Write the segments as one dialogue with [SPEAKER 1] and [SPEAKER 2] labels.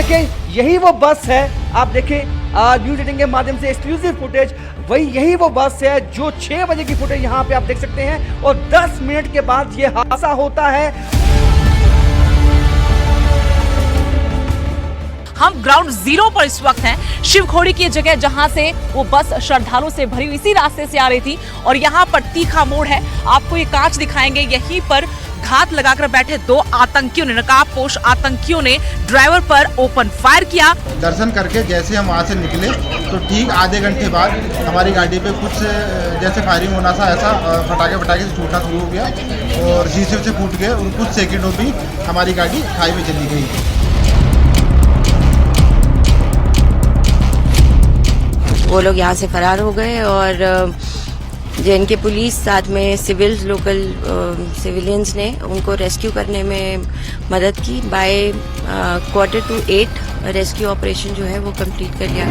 [SPEAKER 1] देखिए यही वो बस है, आप देखें न्यूज 18 के माध्यम से एक्सक्लूसिव फुटेज, यही वो बस है जो 6 बजे की फुटेज यहाँ पे आप देख सकते हैं और 10 मिनट के बाद ये हादसा होता है।
[SPEAKER 2] हम ग्राउंड जीरो पर इस वक्त हैं, शिवखोड़ी की जगह जहां से वो बस श्रद्धालुओं से भरी हुई इसी रास्ते से आ रही थी और यहाँ पर तीखा मोड़ है। आपको ये कांच दिखाएंगे, यहीं पर घात लगाकर बैठे 2 आतंकियों ने, नकाबपोश आतंकियों ने ड्राइवर पर ओपन फायर किया।
[SPEAKER 3] दर्शन करके जैसे हम वहाँ से निकले तो ठीक आधे घंटे बाद हमारी गाड़ी पे कुछ जैसे फायरिंग होना था, ऐसा फटाके से छूटना शुरू हो गया और शीशे से फूट गए और कुछ सेकंडों में हमारी गाड़ी खाई में चली गई।
[SPEAKER 4] वो लोग यहाँ से फरार हो गए और जो इनके पुलिस साथ में लोकल सिविलियंस ने उनको रेस्क्यू करने में मदद की। बाय 7:45 रेस्क्यू ऑपरेशन जो है वो कंप्लीट कर लिया।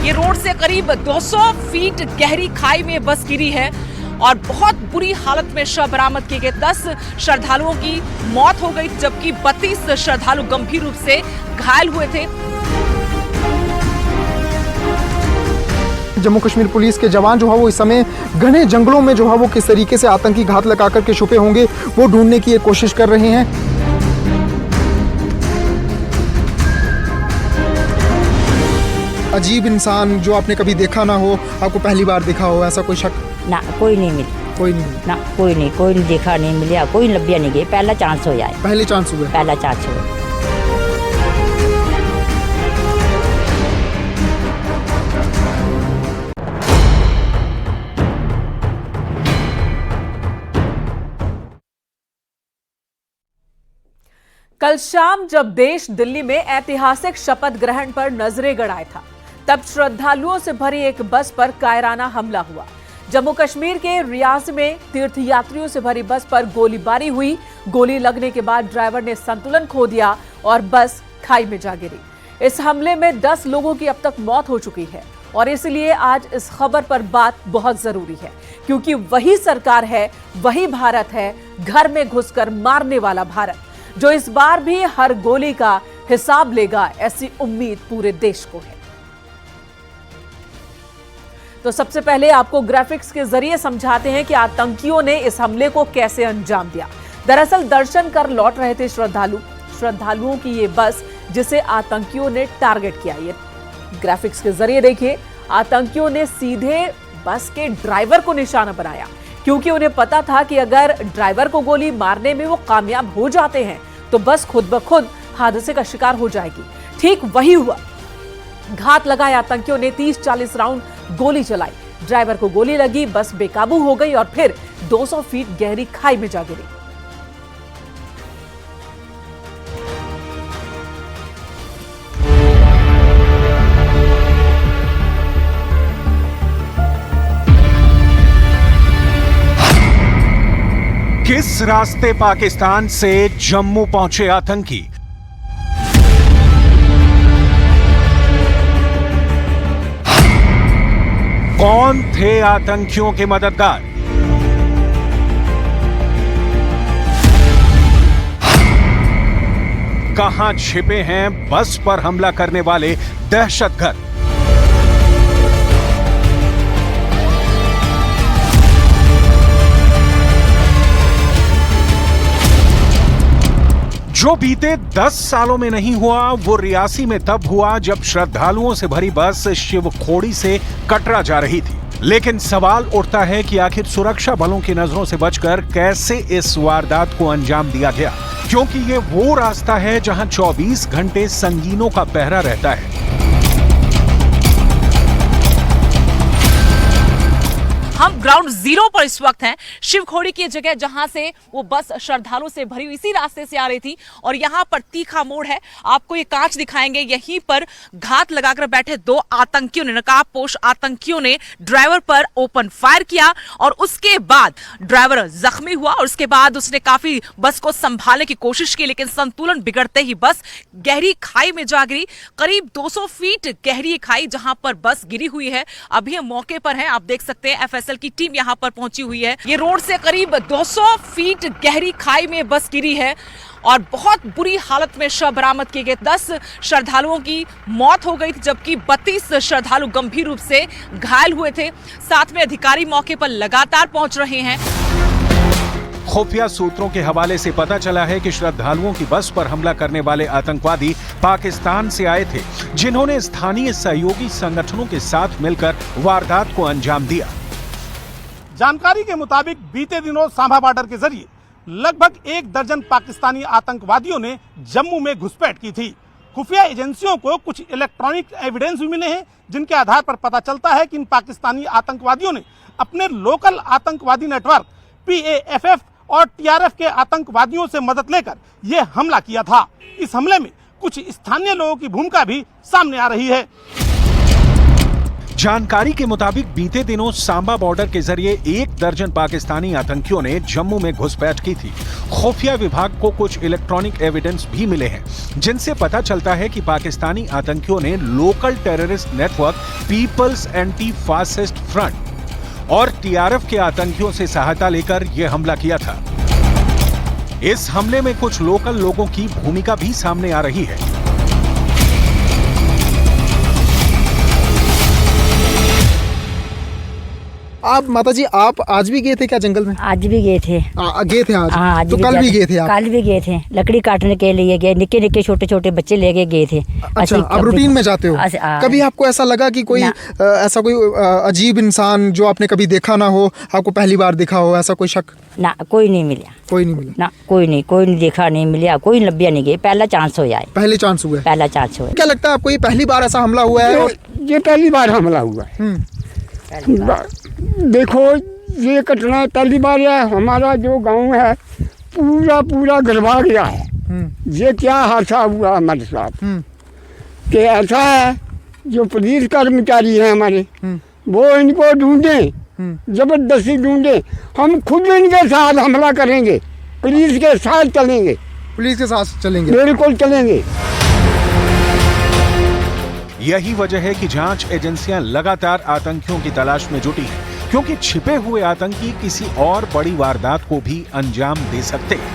[SPEAKER 2] ये रोड से करीब 200 फीट गहरी खाई में बस गिरी है और बहुत बुरी हालत में शव बरामद किए गए। 10 श्रद्धालुओं की मौत हो गई जबकि 32 श्रद्धालु गंभीर रूप से घायल हुए थे।
[SPEAKER 5] जम्मू कश्मीर पुलिस के जवान जो है वो इस समय घने जंगलों में जो है वो किस तरीके से आतंकी घात लगाकर के छुपे होंगे वो ढूंढने की कोशिश कर रहे हैं। अजीब इंसान जो आपने कभी देखा ना हो, आपको पहली बार देखा हो, ऐसा कोई शक?
[SPEAKER 6] ना कोई नहीं मिली,
[SPEAKER 5] कोई नहीं,
[SPEAKER 6] ना कोई नहीं देखा, नहीं मिला, कोई लभ्या नहीं गई। पहला चांस हो जाए,
[SPEAKER 5] पहले चांस हुए,
[SPEAKER 6] पहला चांस हुआ।
[SPEAKER 2] कल शाम जब देश दिल्ली में ऐतिहासिक शपथ ग्रहण पर नजरें गड़ाए था, तब श्रद्धालुओं से भरी एक बस पर कायराना हमला हुआ। जम्मू कश्मीर के रियाज में तीर्थयात्रियों से भरी बस पर गोलीबारी हुई। गोली लगने के बाद ड्राइवर ने संतुलन खो दिया और बस खाई में जा गिरी। इस हमले में 10 लोगों की अब तक मौत हो चुकी है और इसलिए आज इस खबर पर बात बहुत जरूरी है, क्योंकि वही सरकार है, वही भारत है, घर में घुसकर मारने वाला भारत, जो इस बार भी हर गोली का हिसाब लेगा, ऐसी उम्मीद पूरे देश को है। तो सबसे पहले आपको ग्राफिक्स के जरिए समझाते हैं कि आतंकियों ने इस हमले को कैसे अंजाम दिया। दरअसल दर्शन कर लौट रहे थे श्रद्धालुओं की ये बस, जिसे आतंकियों ने टारगेट किया। ये ग्राफिक्स के जरिए देखिए, आतंकियों ने सीधे बस के ड्राइवर को निशाना बनाया, क्योंकि उन्हें पता था कि अगर ड्राइवर को गोली मारने में वो कामयाब हो जाते हैं तो बस खुद ब खुद हादसे का शिकार हो जाएगी। ठीक वही हुआ। घात लगाए आतंकियों ने 30-40 राउंड गोली चलाई। ड्राइवर को गोली लगी, बस बेकाबू हो गई और फिर 200 फीट गहरी खाई में जा गिरी।
[SPEAKER 7] किस रास्ते पाकिस्तान से जम्मू पहुंचे आतंकी? कौन थे आतंकियों के मददगार? कहां छिपे हैं बस पर हमला करने वाले दहशतगर्द? जो बीते 10 सालों में नहीं हुआ, वो रियासी में तब हुआ जब श्रद्धालुओं से भरी बस शिवखोड़ी से कटरा जा रही थी। लेकिन सवाल उठता है कि आखिर सुरक्षा बलों की नजरों से बचकर कैसे इस वारदात को अंजाम दिया गया, क्योंकि ये वो रास्ता है जहां 24 घंटे संगीनों का पहरा रहता है।
[SPEAKER 2] हम ग्राउंड जीरो पर इस वक्त हैं, शिवखोड़ी की जगह जहां से वो बस श्रद्धालुओं से भरी हुई इसी रास्ते से आ रही थी और यहां पर तीखा मोड़ है। आपको ये कांच दिखाएंगे, यहीं पर घात लगाकर बैठे 2 आतंकियों ने, नकाबपोश आतंकियों ने ड्राइवर पर ओपन फायर किया और उसके बाद ड्राइवर जख्मी हुआ और उसके बाद उसने काफी बस को संभालने की कोशिश की, लेकिन संतुलन बिगड़ते ही बस गहरी खाई में जा गिरी। करीब 200 फीट गहरी खाई जहां पर बस गिरी हुई है। अभी हम मौके पर हैं, आप देख सकते हैं FSL दल की टीम यहाँ पर पहुंची हुई है। ये रोड से करीब 200 फीट गहरी खाई में बस गिरी है और बहुत बुरी हालत में शव बरामद किए गए। 10 श्रद्धालुओं की मौत हो गई थी, जबकि 32 श्रद्धालु गंभीर रूप से घायल हुए थे। साथ में अधिकारी मौके पर लगातार पहुंच रहे हैं।
[SPEAKER 7] खुफिया सूत्रों के हवाले से पता चला है कि श्रद्धालुओं की बस पर हमला करने वाले आतंकवादी पाकिस्तान से आए थे, जिन्होंने स्थानीय सहयोगी संगठनों के साथ मिलकर वारदात को अंजाम दिया।
[SPEAKER 8] जानकारी के मुताबिक बीते दिनों सांभा बॉर्डर के जरिए लगभग 1 दर्जन पाकिस्तानी आतंकवादियों ने जम्मू में घुसपैठ की थी। खुफिया एजेंसियों को कुछ इलेक्ट्रॉनिक एविडेंस भी मिले हैं, जिनके आधार पर पता चलता है कि इन पाकिस्तानी आतंकवादियों ने अपने लोकल आतंकवादी नेटवर्क PAFF और TRF के आतंकवादियों से मदद लेकर यह हमला किया था। इस हमले में कुछ स्थानीय लोगों की भूमिका भी सामने आ रही है।
[SPEAKER 7] जानकारी के मुताबिक बीते दिनों सांबा बॉर्डर के जरिए 1 दर्जन पाकिस्तानी आतंकियों ने जम्मू में घुसपैठ की थी। खुफिया विभाग को कुछ इलेक्ट्रॉनिक एविडेंस भी मिले हैं, जिनसे पता चलता है कि पाकिस्तानी आतंकियों ने local terrorist network peoples anti fascist front और TRF के आतंकियों से सहायता लेकर यह हमला किया था। इस हमले में कुछ लोकल लोगों की भूमिका भी सामने आ रही है।
[SPEAKER 5] आप माताजी, आप आज भी गए थे क्या जंगल में?
[SPEAKER 6] आज भी गए थे।
[SPEAKER 5] गए थे आज?
[SPEAKER 6] हाँ, आज
[SPEAKER 5] तो कल भी गए थे आप?
[SPEAKER 6] कल भी गए थे, लकड़ी काटने के लिए गए, निक्के निक्के छोटे छोटे बच्चे लेके गए थे।
[SPEAKER 5] अच्छा, अब रूटीन में जाते हो? कभी आपको ऐसा लगा कि कोई ऐसा कोई अजीब इंसान जो आपने कभी देखा ना हो, आपको पहली बार दिखा हो, ऐसा कोई शक?
[SPEAKER 6] ना, कोई नहीं मिला।
[SPEAKER 5] कोई नहीं मिला?
[SPEAKER 6] ना, कोई नहीं देखा, नहीं मिला, कोई लब्बिया नहीं गई। पहला चांस हो जाए।
[SPEAKER 5] पहले चांस हुआ?
[SPEAKER 6] पहला चांस हुआ।
[SPEAKER 5] क्या लगता है आपको, ये पहली बार ऐसा हमला हुआ है?
[SPEAKER 9] ये पहली बार हमला हुआ है। देखो, ये घटना पहली बार है। हमारा जो गांव है पूरा गरबा गया है। ये क्या हादसा हुआ हमारे साथ कि ऐसा है, जो पुलिस कर्मचारी हैं हमारे, वो इनको ढूंढे, जबरदस्ती ढूंढे। हम खुद इनके साथ हमला करेंगे, पुलिस के साथ चलेंगे।
[SPEAKER 5] पुलिस के साथ चलेंगे?
[SPEAKER 9] बिल्कुल चलेंगे।
[SPEAKER 7] यही वजह है कि जांच एजेंसियां लगातार आतंकियों की तलाश में जुटी हैं, क्योंकि छिपे हुए आतंकी किसी और बड़ी वारदात को भी अंजाम दे सकते हैं।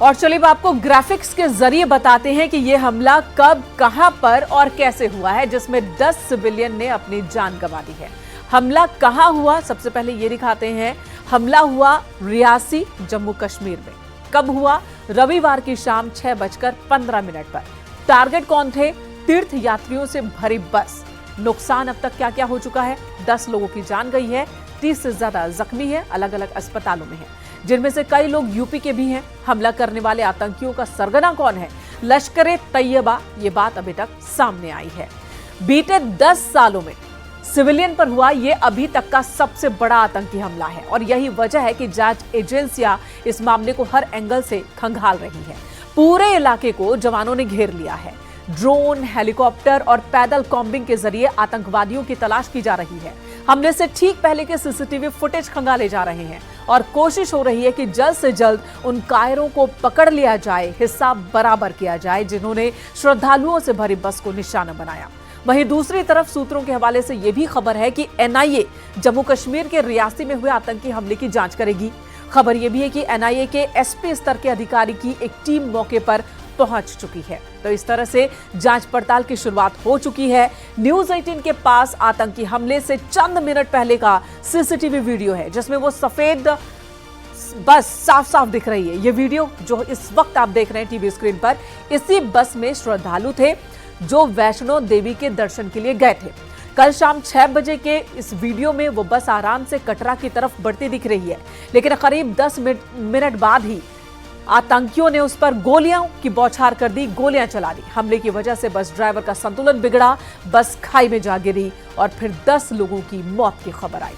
[SPEAKER 2] और चलिए अब आपको ग्राफिक्स के जरिए बताते हैं कि यह हमला कब, कहां पर और कैसे हुआ है, जिसमें 10 सिविलियन ने अपनी जान गंवा दी है। हमला कहां हुआ, सबसे पहले ये दिखाते हैं। हमला हुआ रियासी, जम्मू कश्मीर में। कब हुआ? रविवार की शाम 6:15 पर। टारगेट कौन थे? तीर्थ यात्रियों से भरी बस। नुकसान अब तक क्या क्या हो चुका है? 10 लोगों की जान गई है, 30 से ज्यादा जख्मी है, अलग अलग अस्पतालों में हैं, जिनमें से कई लोग यूपी के भी हैं। हमला करने वाले आतंकियों का सरगना कौन है? लश्कर-ए-तैयबा। ये बात अभी तक सामने आई है। बीते 10 सालों में सिविलियन पर हुआ ये अभी तक का सबसे बड़ा आतंकी हमला है और यही वजह है कि जांच एजेंसियां इस मामले को हर एंगल से खंगाल रही है। पूरे इलाके को जवानों ने घेर लिया है। ड्रोन, हेलीकॉप्टर और पैदल कॉम्बिंग के जरिए आतंकवादियों की तलाश की जा रही है। हमले से ठीक पहले के CCTV फुटेज खंगाले जा रहे हैं और कोशिश हो रही है कि जल्द से जल्द उन कायरों को पकड़ लिया जाए, हिसाब बराबर किया जाए, जिन्होंने श्रद्धालुओं से भरी बस को निशाना बनाया। वहीं दूसरी तरफ सूत्रों के हवाले से यह भी खबर है कि NIA जम्मू कश्मीर के रियासी में हुए आतंकी हमले की जांच करेगी। खबर यह भी है कि NIA के SP स्तर के अधिकारी की एक टीम मौके पर पहुंच चुकी है। तो इस तरह से जांच पड़ताल की शुरुआत हो चुकी है। न्यूज़ 18 के पास आतंकी हमले से चंद मिनट पहले का CCTV वीडियो है, जिसमें वो सफेद बस साफ साफ दिख रही है। ये वीडियो जो इस वक्त आप देख रहे हैं टीवी स्क्रीन पर, इसी बस में श्रद्धालु थे जो वैष्णो देवी के दर्शन के लिए गए थे। कल शाम 6 बजे के इस वीडियो में वो बस आराम से कटरा की तरफ बढ़ती दिख रही है, लेकिन करीब 10 मिनट बाद ही आतंकियों ने उस पर गोलियां की बौछार कर दी, गोलियां चला दी। हमले की वजह से बस ड्राइवर का संतुलन बिगड़ा, बस खाई में जा गिरी और फिर 10 लोगों की मौत की खबर आई।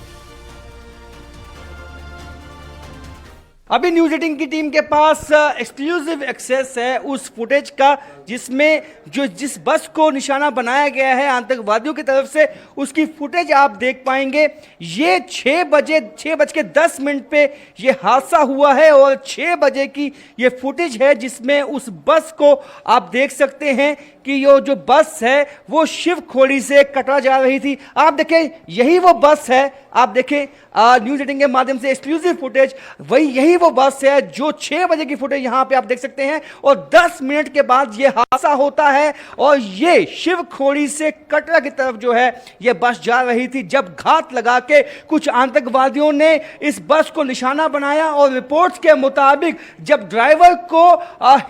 [SPEAKER 1] अभी न्यूज 18 की टीम के पास एक्सक्लूसिव एक्सेस है उस फुटेज का जिसमें जिस बस को निशाना बनाया गया है आतंकवादियों की तरफ से, उसकी फुटेज आप देख पाएंगे। ये 6:10 पे ये हादसा हुआ है और 6 बजे की ये फुटेज है जिसमें उस बस को आप देख सकते हैं कि ये जो बस है वो शिवखोड़ी से कटरा जा रही थी। आप देखें यही वो बस है, आप देखें न्यूज 18 के माध्यम से एक्सक्लूसिव फुटेज, यही वो बस है जो 6 बजे की फुटेज यहां पे आप देख सकते हैं और 10 मिनट के बाद ये हादसा होता है और ये शिवखोड़ी से कटरा की तरफ जो है ये बस जा रही थी जब घात लगा के कुछ आतंकवादियों ने इस बस को निशाना बनाया और रिपोर्ट्स के मुताबिक जब ड्राइवर को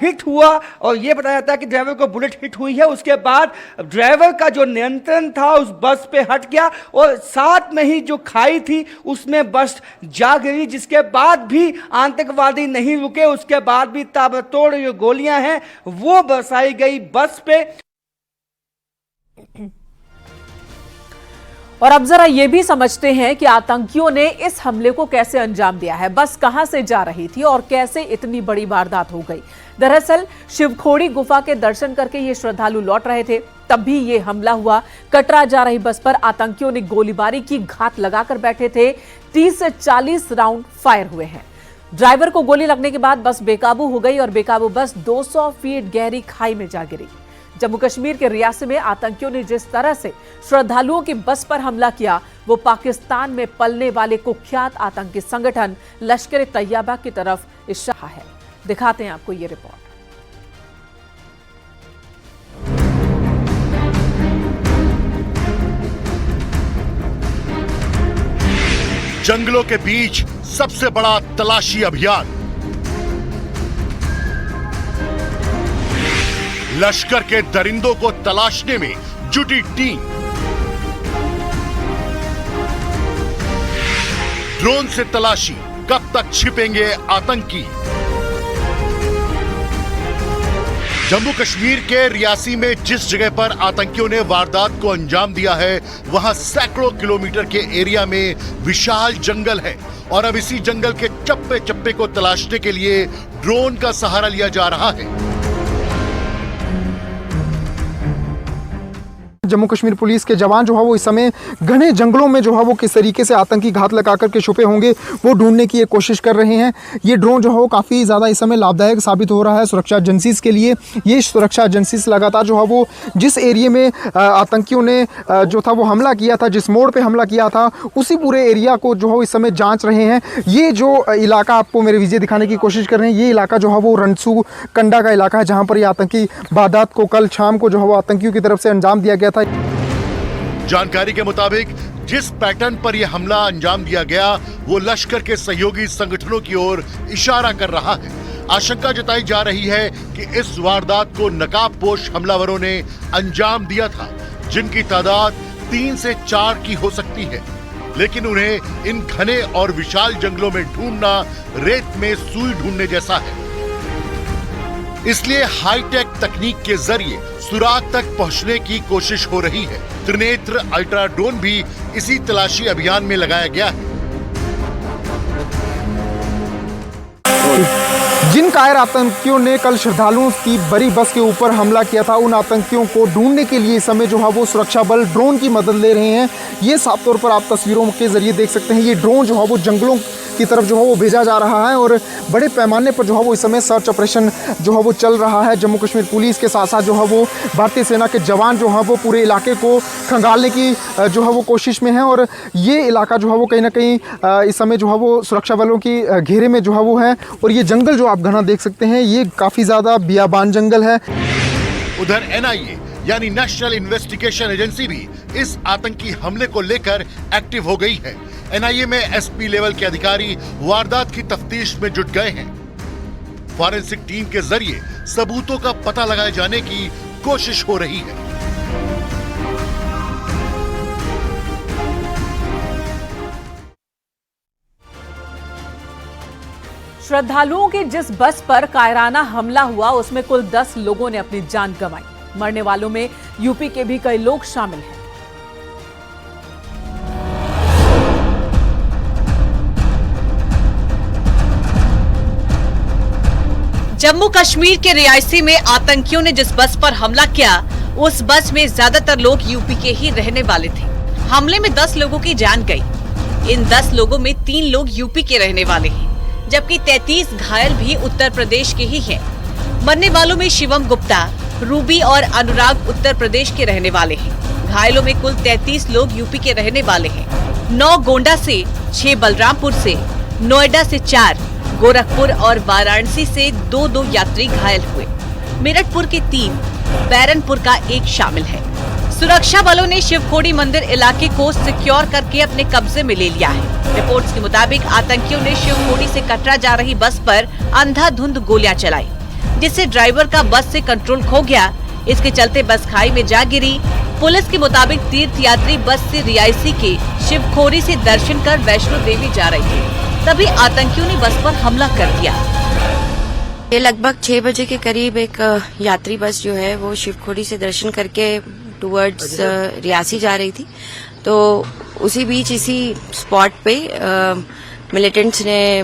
[SPEAKER 1] हिट हुआ और ये बताया जाता है कि ड्राइवर को बुलेट हिट हुई है, उसके बाद ड्राइवर का जो नियंत्रण था उस बस पे हट गया और साथ में ही जो खाई थी उसमें बस जा गिरी, जिसके बाद भी आतंकवादी नहीं रुके। उसके बाद भी ताबड़तोड़ जो गोलियां हैं वो बरसाई गई बस पे।
[SPEAKER 2] और अब जरा ये भी समझते हैं कि आतंकियों ने इस हमले को कैसे अंजाम दिया है। बस कहां से जा रही थी और कैसे इतनी बड़ी वारदात हो गई। दरअसल शिवखोड़ी गुफा के दर्शन करके ये श्रद्धालु लौट रहे थे, तब भी ये हमला हुआ। कटरा जा रही बस पर आतंकियों ने गोलीबारी की, घात लगाकर बैठे थे। 30 से 40 राउंड फायर हुए हैं। ड्राइवर को गोली लगने के बाद बस बेकाबू हो गई और बेकाबू बस 200 फीट गहरी खाई में जा गिरी। जम्मू कश्मीर के रियासी में आतंकियों ने जिस तरह से श्रद्धालुओं की बस पर हमला किया वो पाकिस्तान में पलने वाले कुख्यात आतंकी संगठन लश्कर ए तैयबा की तरफ इशारा है। दिखाते हैं आपको ये रिपोर्ट।
[SPEAKER 10] जंगलों के बीच सबसे बड़ा तलाशी अभियान। लश्कर के दरिंदों को तलाशने में जुटी टीम। ड्रोन से तलाशी, कब तक छिपेंगे आतंकी। जम्मू कश्मीर के रियासी में जिस जगह पर आतंकियों ने वारदात को अंजाम दिया है वहां सैकड़ों किलोमीटर के एरिया में विशाल जंगल है और अब इसी जंगल के चप्पे चप्पे को तलाशने के लिए ड्रोन का सहारा लिया जा रहा है।
[SPEAKER 5] जम्मू कश्मीर पुलिस के जवान जो है वो इस समय घने जंगलों में जो है वो किस तरीके से आतंकी घात लगा करके छुपे होंगे वो ढूंढने की कोशिश कर रहे हैं। ये ड्रोन जो है वो काफ़ी ज़्यादा इस समय लाभदायक साबित हो रहा है सुरक्षा एजेंसीज के लिए। ये सुरक्षा एजेंसीज लगातार जो है वो जिस एरिया में आतंकियों ने जो था वो हमला किया था, जिस मोड़ पर हमला किया था, उसी पूरे एरिया को जो है इस समय जाँच रहे हैं। ये जो इलाका आपको मेरे विजय दिखाने की कोशिश कर रहे हैं, ये इलाका जो है वो रणसू कंडा का इलाका है जहाँ पर ये आतंकी वारदात को कल शाम को जो है वो आतंकियों की तरफ से अंजाम दिया गया था।
[SPEAKER 10] जानकारी के मुताबिक जिस पैटर्न पर यह हमला अंजाम दिया गया वो लश्कर के सहयोगी संगठनों की ओर इशारा कर रहा है। आशंका जताई जा रही है कि इस वारदात को नकाबपोश हमलावरों ने अंजाम दिया था, जिनकी तादाद 3 से 4 की हो सकती है, लेकिन उन्हें इन घने और विशाल जंगलों में ढूंढना रेत में सुई ढूंढने जैसा है। इसलिए हाईटेक तकनीक के जरिए सुराग तक पहुंचने की कोशिश हो रही है। त्रिनेत्र अल्ट्रा ड्रोन भी इसी तलाशी अभियान में लगाया गया है।
[SPEAKER 5] जिन कायर आतंकियों ने कल श्रद्धालुओं की बड़ी बस के ऊपर हमला किया था, उन आतंकियों को ढूंढने के लिए इस समय जो है वो सुरक्षा बल ड्रोन की मदद ले रहे हैं। ये साफ तौर पर आप तस्वीरों के जरिए देख सकते हैं। ये ड्रोन जो है वो जंगलों की तरफ जो है वो भेजा जा रहा है और बड़े पैमाने पर जो है वो इस समय सर्च ऑपरेशन जो है वो चल रहा है। जम्मू कश्मीर पुलिस के साथ साथ जो है वो भारतीय सेना के जवान जो है वो पूरे इलाके को खंगालने की जो है वो कोशिश में है और ये इलाका जो है वो कहीं ना कहीं इस समय जो है वो सुरक्षा बलों की घेरे में जो है वो है। और ये जंगल जो आप घना देख सकते हैं ये काफ़ी ज़्यादा बियाबान जंगल है।
[SPEAKER 10] उधर NIA यानी नेशनल इन्वेस्टिगेशन एजेंसी भी इस आतंकी हमले को लेकर एक्टिव हो गई है। NIA में SP लेवल के अधिकारी वारदात की तफ्तीश में जुट गए हैं। फॉरेंसिक टीम के जरिए सबूतों का पता लगाए जाने की कोशिश हो रही है।
[SPEAKER 2] श्रद्धालुओं की जिस बस पर कायराना हमला हुआ उसमें कुल 10 लोगों ने अपनी जान गंवाई। मरने वालों में यूपी के भी कई लोग शामिल हैं।
[SPEAKER 11] जम्मू कश्मीर के रियासी में आतंकियों ने जिस बस पर हमला किया, उस बस में ज्यादातर लोग यूपी के ही रहने वाले थे। हमले में 10 लोगों की जान गई। इन 10 लोगों में 3 लोग यूपी के रहने वाले हैं, जबकि 33 घायल भी उत्तर प्रदेश के ही हैं। मरने वालों में शिवम गुप्ता, रूबी और अनुराग उत्तर प्रदेश के रहने वाले हैं। घायलों में कुल 33 लोग यूपी के रहने वाले हैं। 9 गोंडा से, 6 बलरामपुर से, नोएडा से 4, गोरखपुर और वाराणसी से 2-2 यात्री घायल हुए। मेरठपुर के 3, बैरनपुर का 1 शामिल है। सुरक्षा बलों ने शिवखोड़ी मंदिर इलाके को सिक्योर करके अपने कब्जे में ले लिया है। रिपोर्ट्स के मुताबिक आतंकियों ने शिवखोड़ी से कटरा जा रही बस पर अंधाधुंध गोलियां चलाई, जिससे ड्राइवर का बस से कंट्रोल खो गया। इसके चलते बस खाई में जा गिरी। पुलिस के मुताबिक तीर्थ यात्री बस से रियासी के शिवखोड़ी से दर्शन कर वैष्णो देवी जा रही थी, तभी आतंकियों ने बस पर हमला कर दिया।
[SPEAKER 4] ये लगभग 6 बजे के करीब एक यात्री बस जो है वो शिवखोड़ी से दर्शन करके टुवर्ड्स रियासी जा रही थी। तो उसी बीच इसी स्पॉट पे मिलिटेंट्स ने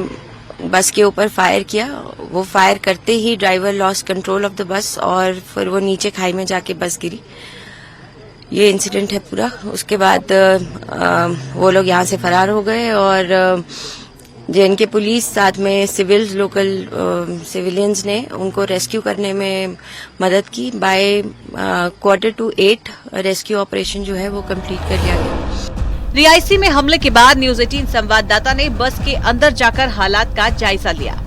[SPEAKER 4] बस के ऊपर फायर किया। वो फायर करते ही driver lost control of the bus और फिर वो नीचे खाई में जाके बस गिरी। ये इंसिडेंट है पूरा। उसके बाद वो लोग यहाँ से फरार हो गए और जेएनके पुलिस साथ में सिविलियंस ने उनको रेस्क्यू करने में मदद की। बाय 7:45 रेस्क्यू ऑपरेशन जो है वो कंप्लीट कर लिया गया।
[SPEAKER 11] रियासी में हमले के बाद न्यूज 18 संवाददाता ने बस के अंदर जाकर हालात का जायजा लिया।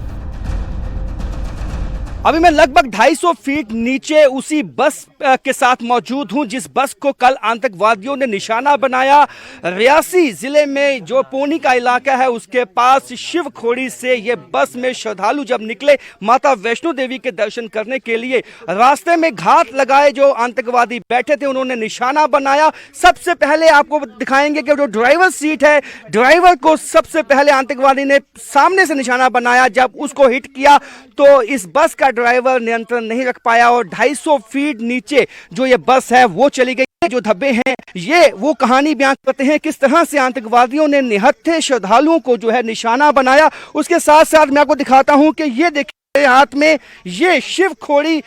[SPEAKER 1] अभी मैं लगभग 250 फीट नीचे उसी बस के साथ मौजूद हूं जिस बस को कल आतंकवादियों ने निशाना बनाया। रियासी जिले में जो पोनी का इलाका है उसके पास शिवखोड़ी से ये बस में श्रद्धालु जब निकले माता वैष्णो देवी के दर्शन करने के लिए, रास्ते में घात लगाए जो आतंकवादी बैठे थे उन्होंने निशाना बनाया। सबसे पहले आपको दिखाएंगे कि जो ड्राइवर सीट है, ड्राइवर को सबसे पहले आतंकवादी ने सामने से निशाना बनाया। जब उसको हिट किया तो इस बस का ड्राइवर नियंत्रण नहीं रख पाया और 250 फीट नीचे जो ये बस है वो चली गई। जो धब्बे हैं ये वो कहानी बयान करते हैं किस तरह से आतंकवादियों ने निहत्थे श्रद्धालुओं को जो है निशाना बनाया। उसके साथ साथ मैं आपको दिखाता हूं कि ये देखिए हाथ में ये शिवखोड़ी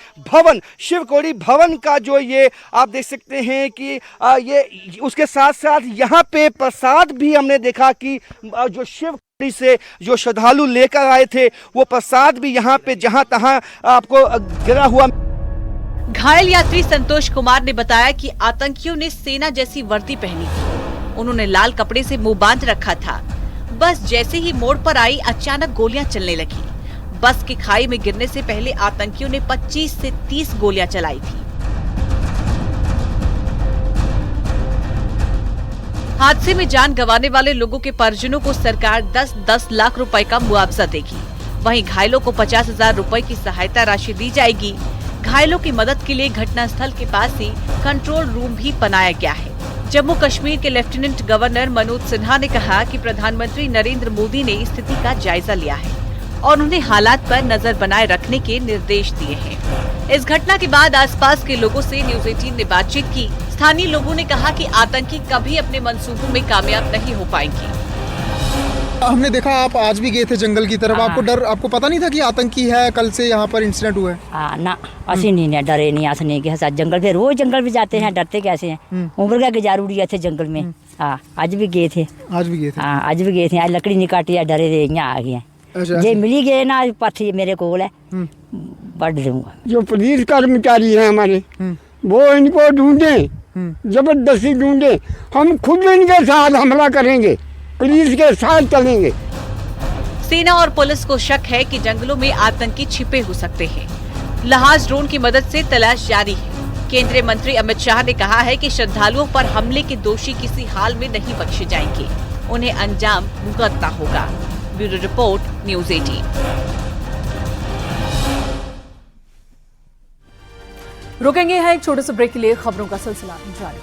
[SPEAKER 1] भवन का जो ये आप देख सकते हैं कि ये उसके साथ साथ यहाँ पे प्रसाद भी हमने देखा कि जो शिवखोड़ी से जो श्रद्धालु लेकर आए थे वो प्रसाद भी यहाँ पे जहाँ तहाँ आपको गिरा हुआ।
[SPEAKER 11] घायल यात्री संतोष कुमार ने बताया कि आतंकियों ने सेना जैसी वर्दी पहनी थी। उन्होंने लाल कपड़े से मुंह बांध रखा था। बस जैसे ही मोड़ पर आई अचानक गोलियां चलने लगी। बस के खाई में गिरने से पहले आतंकियों ने 25 से 30 गोलियां चलाई थी। हादसे में जान गंवाने वाले लोगों के परिजनों को सरकार 10-10 लाख रुपए का मुआवजा देगी। वहीं घायलों को 50,000 रुपए की सहायता राशि दी जाएगी। घायलों की मदद के लिए घटनास्थल के पास ही कंट्रोल रूम भी बनाया गया है। जम्मू कश्मीर के लेफ्टिनेंट गवर्नर मनोज सिन्हा ने कहा कि प्रधानमंत्री नरेंद्र मोदी ने स्थिति का जायजा लिया है और उन्हें हालात पर नजर बनाए रखने के निर्देश दिए हैं। इस घटना के बाद आसपास के लोगों से न्यूज 18 ने बातचीत की। स्थानीय लोगों ने कहा कि आतंकी कभी अपने मंसूबों में कामयाब नहीं हो पाएंगे।
[SPEAKER 5] हमने देखा आप आज भी गए थे जंगल की तरफ। आपको पता नहीं था कि आतंकी है? कल से यहाँ पर इंसिडेंट हुआ है।
[SPEAKER 6] ना असि नहीं डरे नहीं, आस नहीं कि जंगल पे रोज जंगल भी जाते हैं, डरते कैसे हैं? उम्र का गुजार उड़ गया थे जंगल में। हाँ आज भी गए थे। आज भी गए थे। आज लकड़ी नहीं काटी, डरे थे यहाँ आ गए। जे मिली गए ना पत्थर मेरे को है बढ़ दूंगा।
[SPEAKER 9] जो पुलिस कर्मचारी है हमारे वो इनको ढूंढे, जबरदस्ती ढूंढे। हम खुद इनके साथ हमला करेंगे, पुलिस के साथ चलेंगे।
[SPEAKER 11] सेना और पुलिस को शक है कि जंगलों में आतंकी छिपे हो सकते हैं। लहाज ड्रोन की मदद से तलाश जारी है। केंद्रीय मंत्री अमित शाह ने कहा है कि श्रद्धालुओं पर हमले के दोषी किसी हाल में नहीं बख्शे जाएंगे, उन्हें अंजाम भुगतना होगा। Bureau report, news 18।
[SPEAKER 2] रुकेंगे हैं एक छोटे से ब्रेक के लिए, खबरों का सिलसिला जारी।